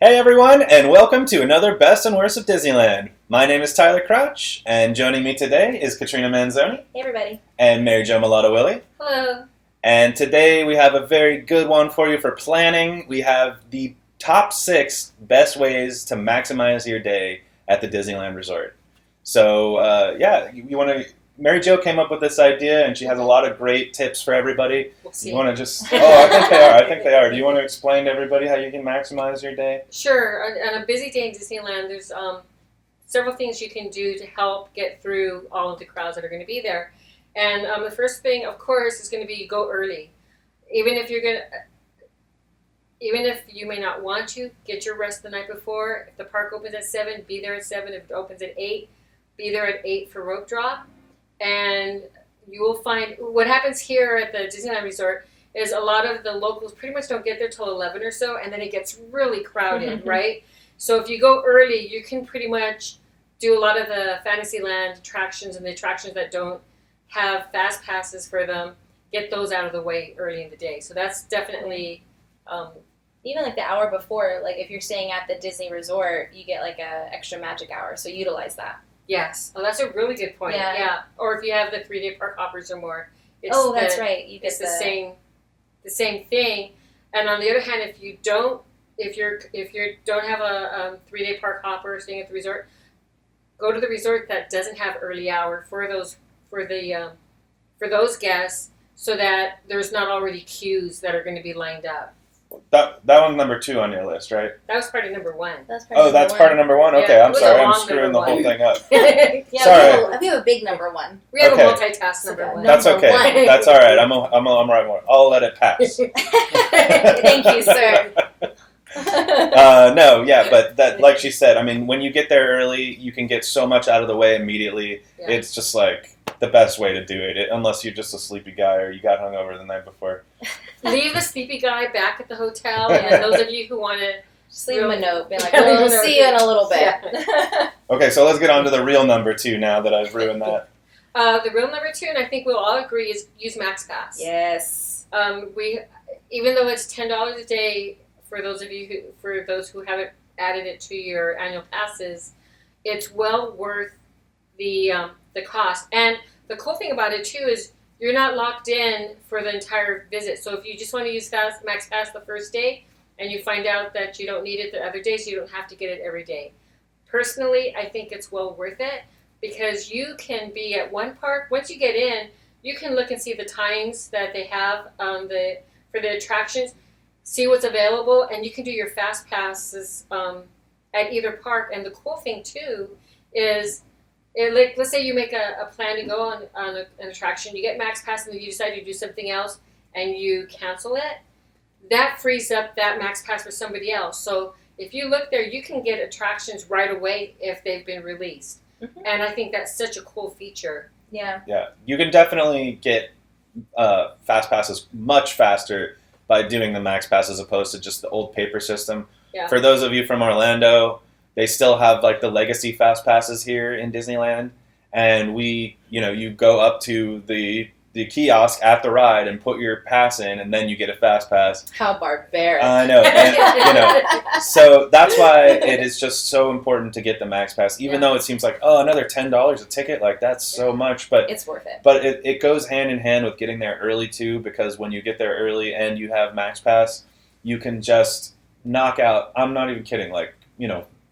Hey everyone, and welcome to another Best and Worst of Disneyland. My name is Tyler Crouch, and joining me today is Katrina Manzoni. Hey everybody. And Mary Jo Mulatto-Willie. Hello. And today we have a very good one for you for planning. We have the top 6 best ways to maximize your day at the Disneyland Resort. So, you want to... Mary Jo came up with this idea, and she has a lot of great tips for everybody. We'll see. You want to just... Oh, I think they are. Do you want to explain to everybody how you can maximize your day? Sure. On a busy day in Disneyland, there's several things you can do to help get through all of the crowds that are going to be there. And the first thing, of course, is going to be go early. Even if you may not want to, get your rest the night before. If the park opens at 7, be there at 7. If it opens at 8, be there at 8 for rope drop. And you will find what happens here at the Disneyland Resort is a lot of the locals pretty much don't get there till 11 or so, and then it gets really crowded, right? So if you go early, you can pretty much do a lot of the Fantasyland attractions and the attractions that don't have fast passes for them, get those out of the way early in the day. So that's definitely... Even like the hour before, like if you're staying at the Disney Resort, you get like a extra magic hour, so utilize that. Yes. Oh, that's a really good point. Yeah. Or if you have the 3-day park hoppers or more. That's right. You get it's the same thing. And on the other hand, if you don't have a 3-day park hopper staying at the resort, go to the resort that doesn't have early hour for those guests, so that there's not already queues that are going to be lined up. That one's number 2 on your list, right? That was part of number 1. That's part of number 1? Okay, Yeah, I'm sorry. I'm screwing the whole thing up. Yeah, sorry. We have a big number 1. We have a multitask number 1. That's okay. That's all right. I'm right more. I'll let it pass. Thank you, sir. But that, like she said, I mean, when you get there early, you can get so much out of the way immediately. Yeah. It's just like the best way to do it, unless you're just a sleepy guy or you got hungover the night before. Leave the sleepy guy back at the hotel, and those of you who want to just leave him a note, be like, we'll see you in a little bit. Yeah. Okay, so let's get on to the real number 2 now that I've ruined that. The real number 2, and I think we'll all agree, is use MaxPass. Yes. Even though it's $10 a day for those who haven't added it to your annual passes, it's well worth the cost. And the cool thing about it too is you're not locked in for the entire visit. So if you just want to use MaxPass the first day and you find out that you don't need it the other days, you don't have to get it every day. Personally, I think it's well worth it because you can be at one park. Once you get in, you can look and see the times that they have for the attractions, see what's available, and you can do your fast passes at either park. And the cool thing too is, let's say you make a plan to go on an attraction, you get MaxPass, and then you decide to do something else, and you cancel it. That frees up that MaxPass for somebody else. So if you look there, you can get attractions right away if they've been released. Mm-hmm. And I think that's such a cool feature. Yeah. Yeah, you can definitely get fast passes much faster by doing the MaxPass as opposed to just the old paper system. Yeah. For those of you from Orlando, they still have like the legacy fast passes here in Disneyland, and you go up to the kiosk at the ride and put your pass in, and then you get a fast pass. How barbaric! I know, and, so that's why it is just so important to get the MaxPass, even though it seems like another $10 a ticket, like that's so much, but it's worth it. But it goes hand in hand with getting there early too, because when you get there early and you have MaxPass, you can just knock out. I'm not even kidding,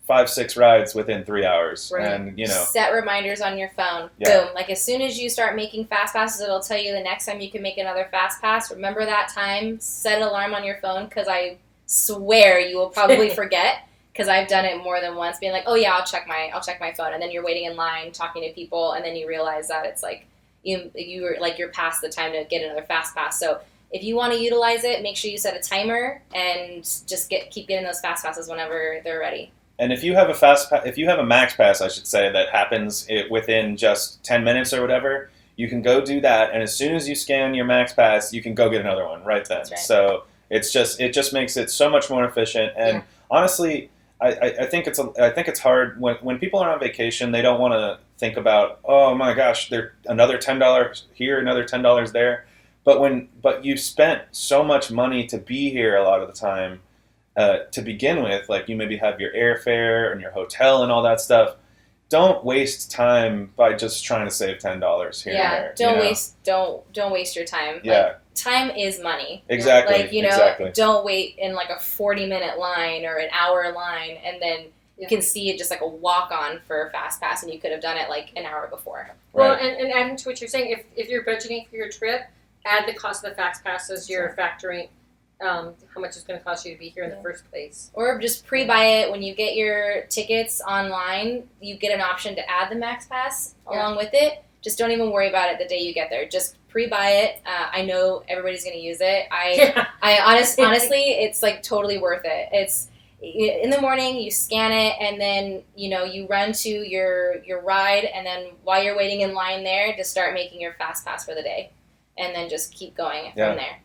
5-6 rides within 3 hours. Right. And set reminders on your phone. Yeah. Boom. Like as soon as you start making fast passes, it'll tell you the next time you can make another fast pass. Remember that time, set an alarm on your phone, because I swear you will probably forget, because I've done it more than once, being like, oh yeah, I'll check my phone, and then you're waiting in line talking to people, and then you realize that it's like you're past the time to get another fast pass. So if you want to utilize it, make sure you set a timer and just keep getting those fast passes whenever they're ready. And if you have a MaxPass, I should say, that happens within just 10 minutes or whatever, you can go do that, and as soon as you scan your MaxPass, you can go get another one right then. Right. So it just makes it so much more efficient. And honestly, I think it's hard when people are on vacation. They don't want to think about, oh my gosh, there's another $10 here, another $10 there. But you spent so much money to be here a lot of the time. to begin with, like you maybe have your airfare and your hotel and all that stuff. Don't waste time by just trying to save $10 here and there. Don't waste your time. Yeah. Like, time is money. Exactly. Like, exactly. don't wait in like a 40-minute line or an hour line, and then you can see it just like a walk-on for Fast Pass, and you could have done it like an hour before. Well, Right. and adding to what you're saying, if you're budgeting for your trip, add the cost of the Fast Pass as you're factoring how much it's going to cost you to be here in the first place. Or just pre-buy it. When you get your tickets online, you get an option to add the Max Pass along with it. Just don't even worry about it the day you get there. Just pre-buy it. I know everybody's going to use it. Honestly, it's like totally worth it. It's in the morning, you scan it, and then you run to your ride, and then while you're waiting in line there, just start making your Fast Pass for the day, and then just keep going from there.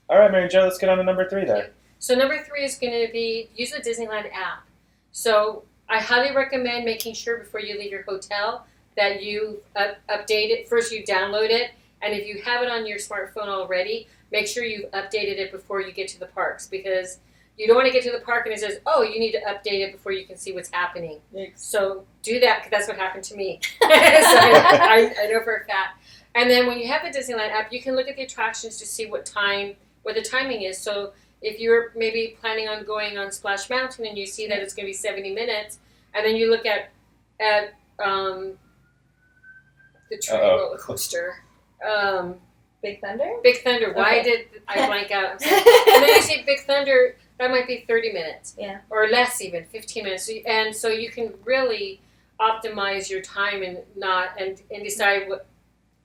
All right, Mary Jo, let's get on to number 3 there. So number 3 is going to be use the Disneyland app. So I highly recommend making sure before you leave your hotel that you update it. First, you download it, and if you have it on your smartphone already, make sure you've updated it before you get to the parks, because you don't want to get to the park and it says, oh, you need to update it before you can see what's happening. So do that, because that's what happened to me. So I know for a fact. And then when you have the Disneyland app, you can look at the attractions to see what the timing is. So if you're maybe planning on going on Splash Mountain and you see that it's going to be 70 minutes, and then you look at the train roller coaster. Big Thunder? Big Thunder. Why did I blank out? And then you see Big Thunder, that might be 30 minutes. Yeah. Or less even, 15 minutes. And so you can really optimize your time and decide what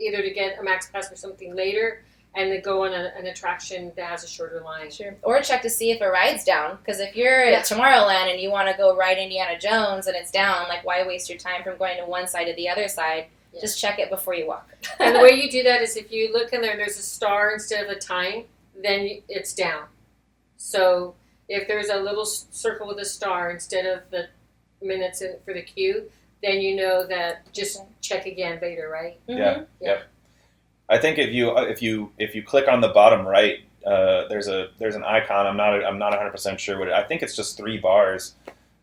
either to get a Max Pass for something later and then go on an attraction that has a shorter line. Sure. Or check to see if a ride's down. Because if you're at Tomorrowland and you want to go ride Indiana Jones and it's down, like, why waste your time from going to one side to the other side? Yeah. Just check it before you walk. And the way you do that is if you look in there and there's a star instead of a time, then it's down. So if there's a little circle with a star instead of the minutes for the queue, then you know that just check again later, right? Mm-hmm. Yeah. I think if you click on the bottom right, there's an icon. I'm not 100% sure what I think it's just 3 bars.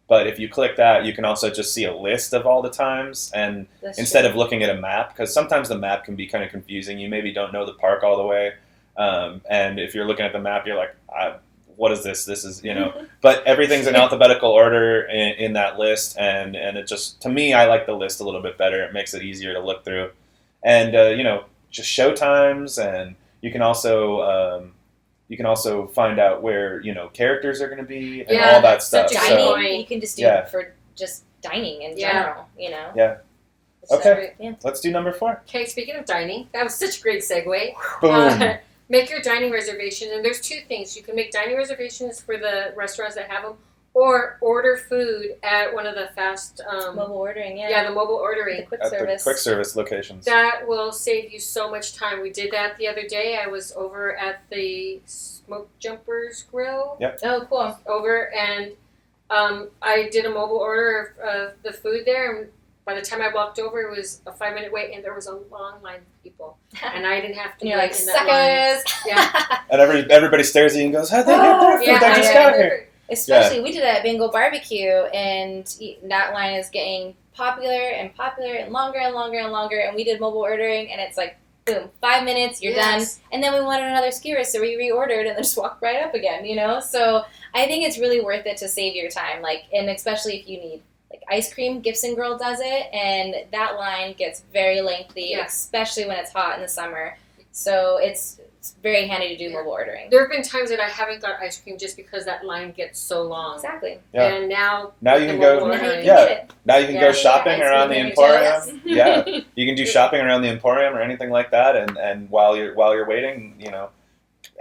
But if you click that, you can also just see a list of all the times, and instead of looking at a map, because sometimes the map can be kind of confusing. You maybe don't know the park all the way, and if you're looking at the map, you're like, what is this? This is, but everything's in alphabetical order in that list, and it just, to me, I like the list a little bit better. It makes it easier to look through, and just show times, and you can also find out where characters are going to be and all that stuff. Dining, you can just do it for just dining in general. Yeah. Okay. Yeah. Let's do number 4. Okay. Speaking of dining, that was such a great segue. Boom. Make your dining reservations, and there's 2 things. You can make dining reservations for the restaurants that have them, or order food at one of the fast mobile ordering. The mobile ordering. The quick service locations. That will save you so much time. We did that the other day. I was over at the Smoke Jumpers Grill. Yep. Oh, cool. And I did a mobile order of the food there, and by the time I walked over, it was a 5-minute wait, and there was a long line of people, and I didn't have to wait in that line. Yeah. And everybody stares at you and goes, "How'd they get their food? I just got here." Especially, we did it at Bingo Barbecue, and that line is getting popular and longer and longer and longer, and we did mobile ordering, and it's like, boom, 5 minutes, you're done. And then we wanted another skewer, so we reordered and then just walked right up again, So I think it's really worth it to save your time, and especially if you need ice cream. Gibson Girl does it, and that line gets very lengthy, especially when it's hot in the summer. So it's very handy to do mobile ordering. There have been times that I haven't got ice cream just because that line gets so long. Exactly. Yeah. And now you can go. Now you can go shopping around the Emporium. Yeah, you can do shopping around the Emporium or anything like that, and while you're waiting,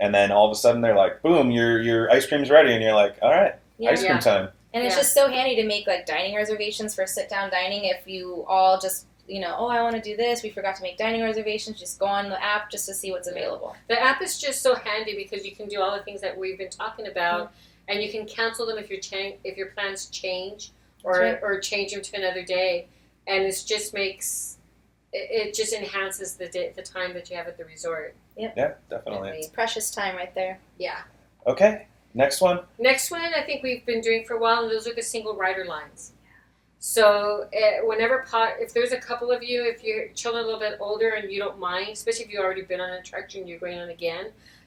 and then all of a sudden they're like, boom, your ice cream's ready, and you're like, all right, ice cream time. And it's just so handy to make dining reservations for sit-down dining. If you all just, I want to do this, we forgot to make dining reservations, just go on the app just to see what's available. The app is just so handy because you can do all the things that we've been talking about, and you can cancel them if your plans change or change them to another day, and it just enhances the time that you have at the resort. Yep. Yeah, definitely. It's precious time right there. Yeah. Okay. Next one? Next one, I think we've been doing for a while, and those are the single rider lines. So if there's a couple of you, if your children are a little bit older and you don't mind, especially if you've already been on an attraction, you're going on again,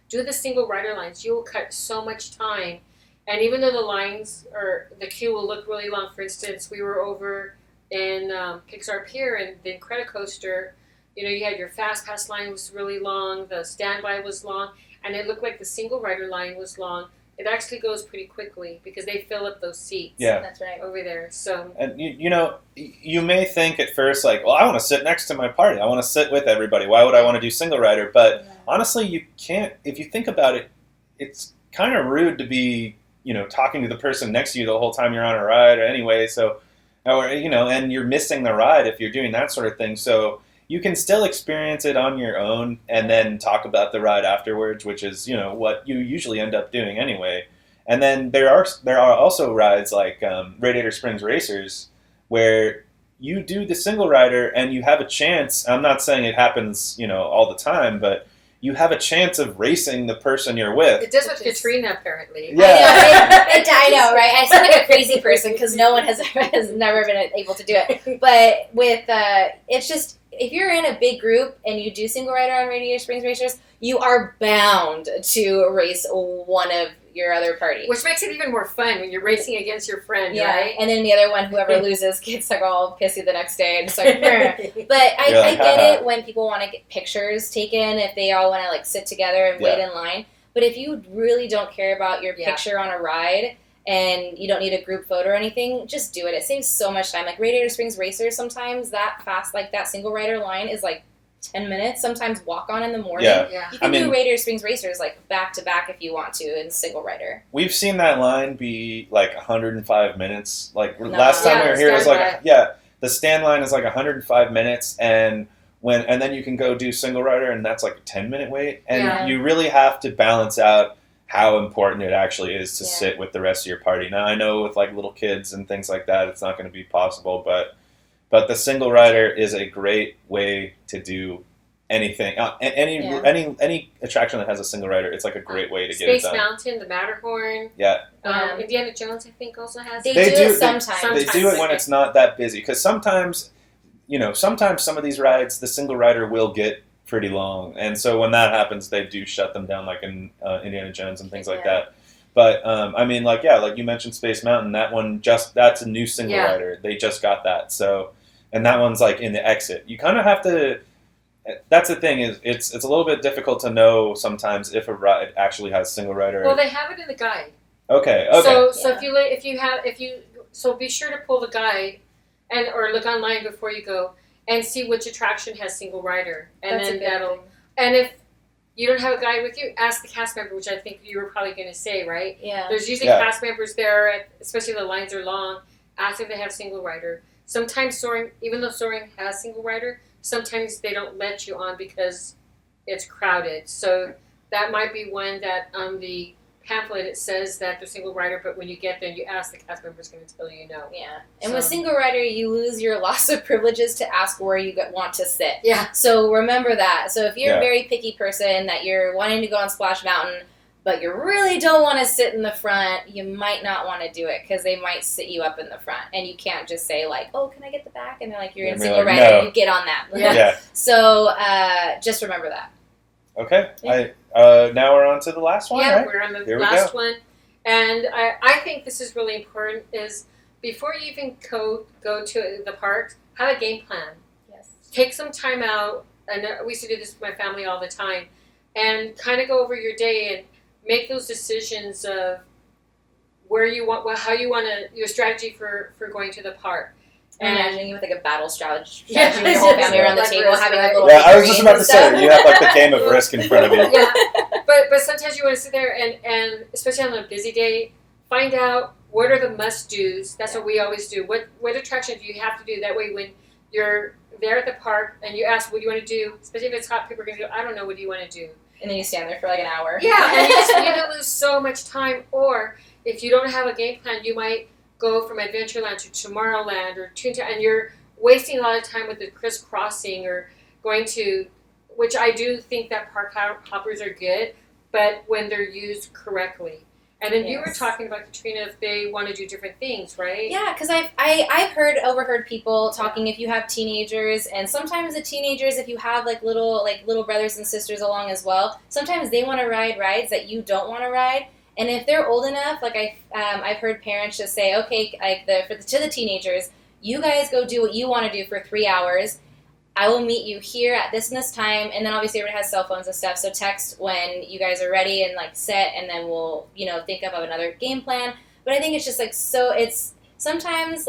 do the single rider lines. You will cut so much time. And even though the lines or the queue will look really long, for instance, we were over in Pixar Pier and the Incredicoaster, you had your Fast Pass line was really long, the standby was long, and it looked like the single rider line was long. It actually goes pretty quickly because they fill up those seats. Yeah. That's right. Over there. So. And you may think at first like, well, I want to sit next to my party. I want to sit with everybody. Why would I want to do single rider? But honestly, you can't. If you think about it, it's kind of rude to be talking to the person next to you the whole time you're on a ride. Or anyway, so and you're missing the ride if you're doing that sort of thing. So you can still experience it on your own and then talk about the ride afterwards, which is, what you usually end up doing anyway. And then there are also rides like Radiator Springs Racers where you do the single rider and you have a chance. I'm not saying it happens, all the time, but you have a chance of racing the person you're with. It does with Katrina, apparently. Yeah. I know, right? I sound like a crazy person because no one has never been able to do it. But with, it's just, if you're in a big group and you do single rider on Radiator Springs Racers, you are bound to race one of your other party. Which makes it even more fun when you're racing against your friend, right? And then the other one, whoever loses, gets like all pissy the next day and just like, but I get it when people want to get pictures taken, if they all want to like sit together and wait in line. But if you really don't care about your picture on a ride and you don't need a group photo or anything, just do it. It saves so much time. Like Radiator Springs Racers, sometimes that fast, like that single rider line is like 10 minutes, sometimes walk on in the morning. Yeah. You can do Radiator Springs Racers like back to back if you want to in single rider. We've seen that line be like 105 minutes. Like last time we were here, it was like, the stand line is like 105 minutes and then you can go do single rider and that's like a 10-minute wait. And you really have to balance out how important it actually is to sit with the rest of your party. Now I know with like little kids and things like that, it's not going to be possible, but the single rider is a great way to do anything. Any attraction that has a single rider, it's like a great way to get it done. Space Mountain, the Matterhorn. Yeah. Indiana Jones, I think, also has. They do it sometimes. They do it when it's not that busy because sometimes some of these rides, the single rider will get pretty long, and so when that happens, they do shut them down, like in Indiana Jones and things like that. But like you mentioned, Space Mountain. That one that's a new single rider. They just got that. So, and that one's like in the exit. You kind of have to. That's the thing is it's a little bit difficult to know sometimes if a ride actually has single rider. Well, they have it in the guide. Okay. So so be sure to pull the guide or look online before you go and see which attraction has single rider, and then that'll. And if you don't have a guide with you, ask the cast member, which I think you were probably going to say, right? Yeah. There's usually cast members there, especially if the lines are long. Ask if they have single rider. Sometimes Soaring, even though Soaring has single rider, sometimes they don't let you on because it's crowded. So that might be one that on the pamphlet it says that they're single rider, but when you get there and you ask, the cast member is going to tell you no. Yeah. And with single rider, you lose your loss of privileges to ask where you want to sit. Yeah. So remember that. So if you're a very picky person that you're wanting to go on Splash Mountain, but you really don't want to sit in the front, you might not want to do it because they might sit you up in the front. And you can't just say like, oh, can I get the back? And they're like, you're in single rider, you get on that. Yeah. So just remember that. Okay. Yeah. Now we're on to the last one, right? We're on the last one. And I think this is really important is before you even go to the park, have a game plan. Yes. Take some time out, and we used to do this with my family all the time, and kind of go over your day and make those decisions of where you want, how you want to, your strategy for going to the park. And imagining you with like a battle strategy with your whole family around the table, having like little. Yeah, I was just about to say you have like the game of Risk in front of you. Yeah, but sometimes you want to sit there and especially on a busy day, find out what are the must dos. That's what we always do. What attraction do you have to do? That way, when you're there at the park and you ask, "What do you want to do?" Especially if it's hot, people are going to go, "I don't know. What do you want to do?" And then you stand there for like an hour. Yeah, and you're going to lose so much time. Or if you don't have a game plan, you might go from Adventureland to Tomorrowland or Toontown, and you're wasting a lot of time with the crisscrossing or going to, which I do think that park hoppers are good, but when they're used correctly. And then you were Yes. talking about, Katrina, if they want to do different things, right? Yeah, because I've overheard people talking. If you have teenagers, and sometimes the teenagers, if you have little brothers and sisters along as well, sometimes they want to ride rides that you don't want to ride. And if they're old enough, I've heard parents just say, okay, to the teenagers, you guys go do what you want to do for 3 hours. I will meet you here at this and this time, and then obviously everyone has cell phones and stuff, so text when you guys are ready and set, and then we'll think up of another game plan. But I think it's just it's sometimes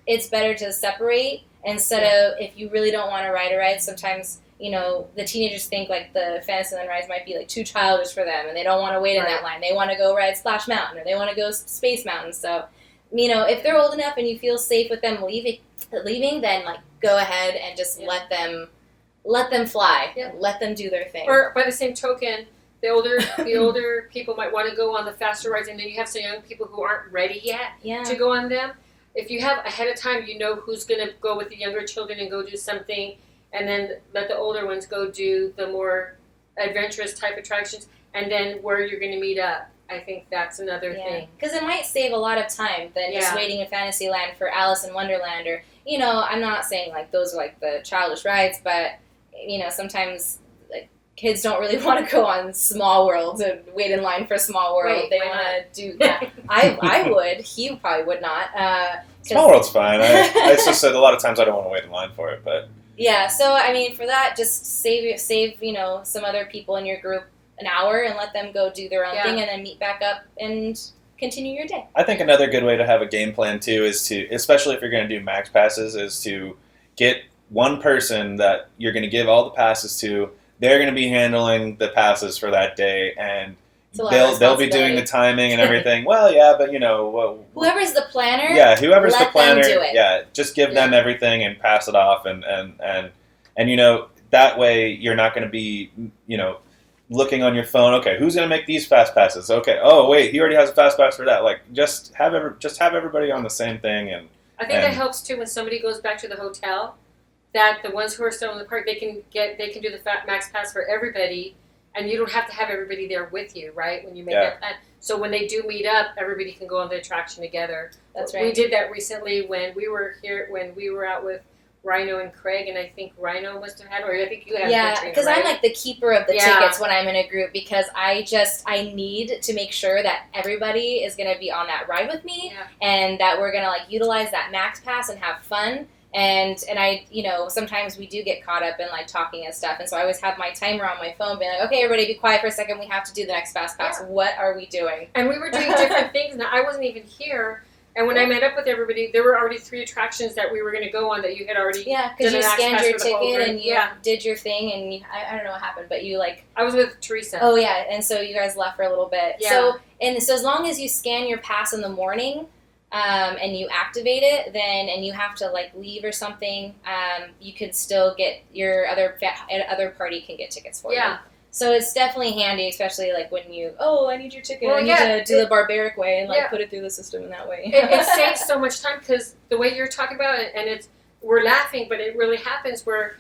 it's better to separate instead of, if you really don't want to ride a ride. Sometimes the teenagers think the Fantasyland rides might be too childish for them, and they don't want to wait in that line. They want to go ride Splash Mountain, or they want to go Space Mountain. So if they're old enough and you feel safe with them leaving, then go ahead and just let them fly. Yep. Let them do their thing. Or by the same token, the older people might want to go on the faster rides, and then you have some young people who aren't ready yet to go on them. If you have ahead of time, who's going to go with the younger children and go do something, and then let the older ones go do the more adventurous type attractions, and then where you're going to meet up. I think that's another thing. Because it might save a lot of time than just waiting in Fantasyland for Alice in Wonderland, or, I'm not saying those are the childish rides, but, sometimes kids don't really want to go on Small World and wait in line for Small World. They want to do that. I would. He probably would not. Small World's fine. I just said a lot of times I don't want to wait in line for it, but... Yeah, so, for that, just save some other people in your group an hour and let them go do their own thing, and then meet back up and continue your day. I think another good way to have a game plan too is to, especially if you're going to do max passes, is to get one person that you're going to give all the passes to. They're going to be handling the passes for that day, and they'll be doing the timing and everything. Well, yeah, but whoever's the planner. Yeah, whoever's the planner. Them do it. Yeah, just give them everything and pass it off, and that way you're not going to be looking on your phone. Okay, who's going to make these fast passes? Okay, oh wait, he already has a fast pass for that. Just have everybody on the same thing, and I think that helps too when somebody goes back to the hotel. That the ones who are still in the park, they can do the max pass for everybody, and you don't have to have everybody there with you, right? When you make that plan. So when they do meet up, everybody can go on the attraction together. That's right. We did that recently when we were out with Rhino and Craig, and I think Rhino must have had, or I think you had. Yeah, because right? I'm the keeper of the tickets when I'm in a group, because I need to make sure that everybody is going to be on that ride with me, and that we're going to utilize that max pass and have fun. And I, sometimes we do get caught up in talking and stuff, and so I always have my timer on my phone, being okay, everybody, be quiet for a second. We have to do the next fast pass. Yeah. What are we doing? And we were doing different things. Now I wasn't even here. And when I met up with everybody, there were already 3 attractions that we were going to go on that you had already. Yeah, because you scanned your ticket and you did your thing, and I don't know what happened, but you I was with Teresa. Oh yeah, and so you guys left for a little bit. Yeah. So as long as you scan your pass in the morning, and you activate it, and you have to leave or something, you can still get your other party can get tickets for you. Yeah. So it's definitely handy, especially when I need your ticket. I need to do the barbaric way and put it through the system in that way. It saves so much time, because the way you're talking about it, and we're laughing, but it really happens where,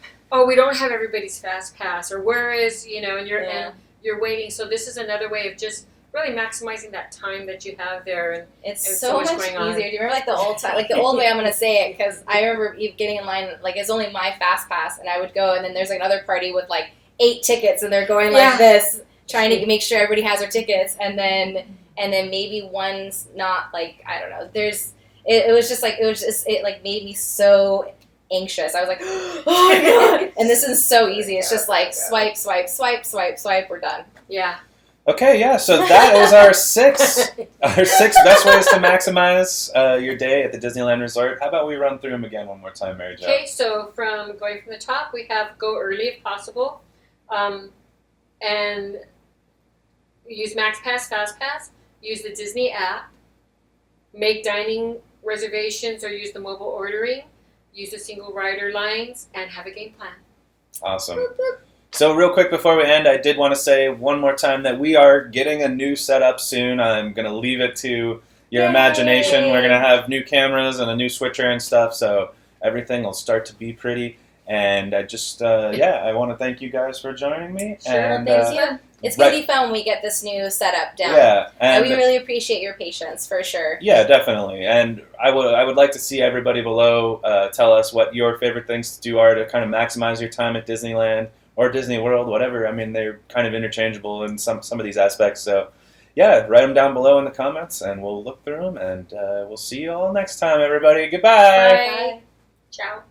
we don't have everybody's fast pass, or where is, and you're waiting. So this is another way of just really maximizing that time that you have there, and it's so much easier. Do you remember the old time, the old way? I'm going to say it because I remember getting in line. It's only my fast pass, and I would go, and then there's another party with 8 tickets, and they're going this, trying to make sure everybody has their tickets, and then maybe one's not I don't know. It made me so anxious. I was like, oh my god! And this is so easy. It's just swipe, swipe, swipe, swipe, swipe. We're done. Yeah. Okay, yeah. So that is our six best ways to maximize your day at the Disneyland Resort. How about we run through them again one more time, Mary Jo? Okay, so going from the top, we have go early if possible, and use Max Pass, Fast Pass. Use the Disney app. Make dining reservations or use the mobile ordering. Use the single rider lines, and have a game plan. Awesome. So real quick before we end, I did want to say one more time that we are getting a new setup soon. I'm going to leave it to your imagination. We're going to have new cameras and a new switcher and stuff, so everything will start to be pretty. And I just, I want to thank you guys for joining me. Sure, and thank you. It's going to be fun when we get this new setup down. Yeah, and we really appreciate your patience, for sure. Yeah, definitely. And I would like to see everybody below tell us what your favorite things to do are to kind of maximize your time at Disneyland or Disney World, whatever. I mean, they're kind of interchangeable in some of these aspects. So, yeah, write them down below in the comments, and we'll look through them. And we'll see you all next time, everybody. Goodbye. Bye. Ciao.